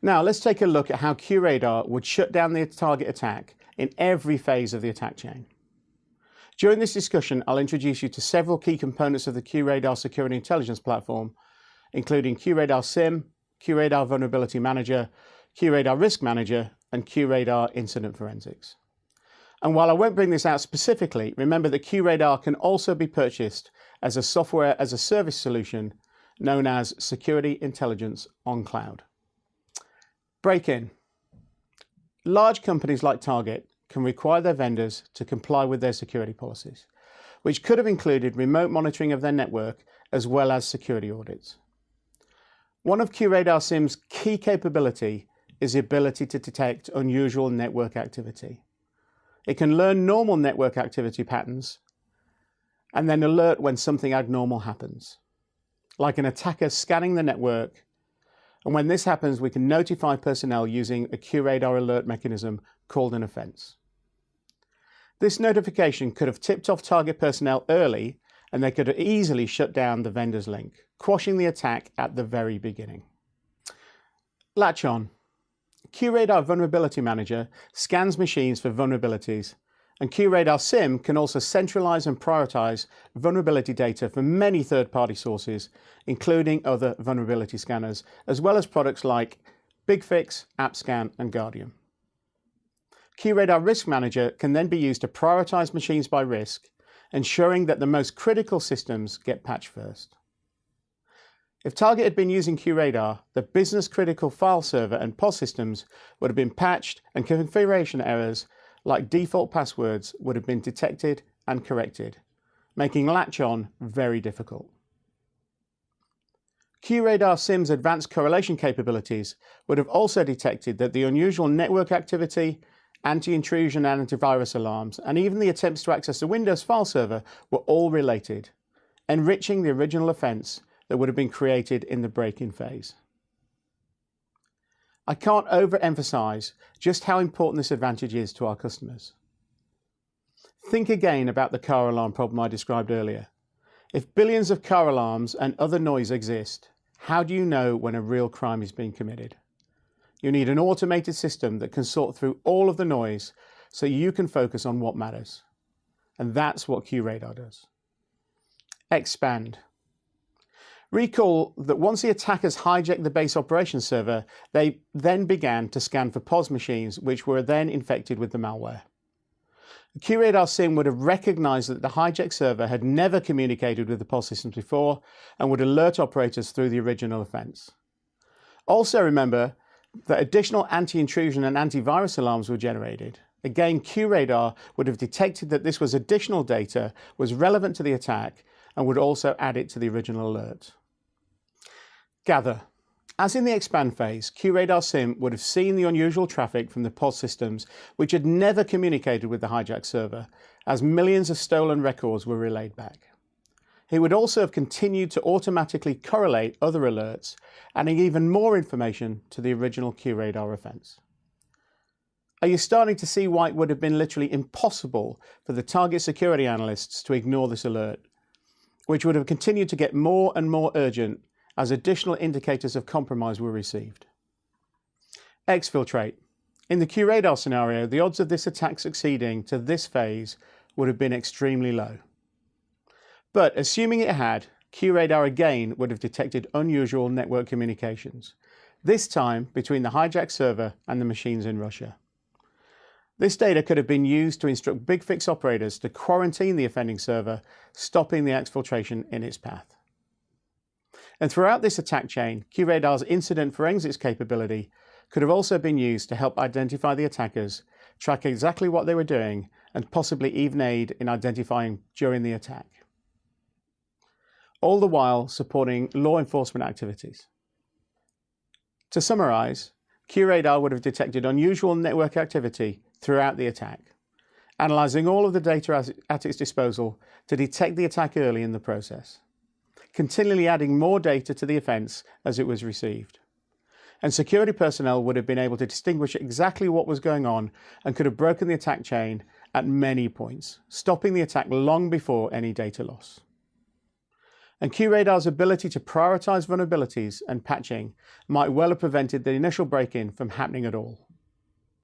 Now let's take a look at how Qradar would shut down the target attack in every phase of the attack chain. During this discussion, I'll introduce you to several key components of the Qradar Security Intelligence platform, including Qradar SIM, Qradar Vulnerability Manager, Qradar Risk Manager, and Qradar Incident Forensics. And while I won't bring this out specifically, remember that Qradar can also be purchased as a software as a service solution known as Security Intelligence on Cloud. Break-in. Large companies like Target can require their vendors to comply with their security policies, which could have included remote monitoring of their network as well as security audits. One of Qradar SIM's key capability is the ability to detect unusual network activity. It can learn normal network activity patterns and then alert when something abnormal happens, like an attacker scanning the network. And when this happens, we can notify personnel using a Qradar alert mechanism called an offense. This notification could have tipped off target personnel early, and they could have easily shut down the vendor's link, quashing the attack at the very beginning. Latch on. Qradar Vulnerability Manager scans machines for vulnerabilities, and Qradar SIM can also centralize and prioritize vulnerability data from many third-party sources, including other vulnerability scanners, as well as products like BigFix, AppScan, and Guardian. Qradar Risk Manager can then be used to prioritize machines by risk, ensuring that the most critical systems get patched first. If Target had been using Qradar, the business-critical file server and POS systems would have been patched, and configuration errors like default passwords would have been detected and corrected, making latch-on very difficult. Qradar SIM's advanced correlation capabilities would have also detected that the unusual network activity, anti-intrusion and antivirus alarms, and even the attempts to access the Windows file server were all related, enriching the original offense that would have been created in the break-in phase. I can't overemphasize just how important this advantage is to our customers. Think again about the car alarm problem I described earlier. If billions of car alarms and other noise exist, how do you know when a real crime is being committed? You need an automated system that can sort through all of the noise so you can focus on what matters. And that's what Qradar does. Expand. Recall that once the attackers hijacked the base operations server, they then began to scan for POS machines, which were then infected with the malware. Qradar SIM would have recognized that the hijacked server had never communicated with the POS systems before and would alert operators through the original offense. Also remember that additional anti-intrusion and antivirus alarms were generated. Again, Qradar would have detected that this was additional data, was relevant to the attack, and would also add it to the original alert. Gather. As in the expand phase, Qradar SIM would have seen the unusual traffic from the POS systems which had never communicated with the hijacked server, as millions of stolen records were relayed back. It would also have continued to automatically correlate other alerts, adding even more information to the original Qradar offense. Are you starting to see why it would have been literally impossible for the target security analysts to ignore this alert, which would have continued to get more and more urgent as additional indicators of compromise were received? Exfiltrate. In the Qradar scenario, the odds of this attack succeeding to this phase would have been extremely low. But assuming it had, Qradar again would have detected unusual network communications, this time between the hijacked server and the machines in Russia. This data could have been used to instruct BigFix operators to quarantine the offending server, stopping the exfiltration in its path. And throughout this attack chain, Qradar's incident forensics capability could have also been used to help identify the attackers, track exactly what they were doing, and possibly even aid in identifying during the attack. All the while supporting law enforcement activities. To summarize, Qradar would have detected unusual network activity throughout the attack, analyzing all of the data at its disposal to detect the attack early in the process, continually adding more data to the offense as it was received. And security personnel would have been able to distinguish exactly what was going on and could have broken the attack chain at many points, stopping the attack long before any data loss. And Qradar's ability to prioritize vulnerabilities and patching might well have prevented the initial break-in from happening at all.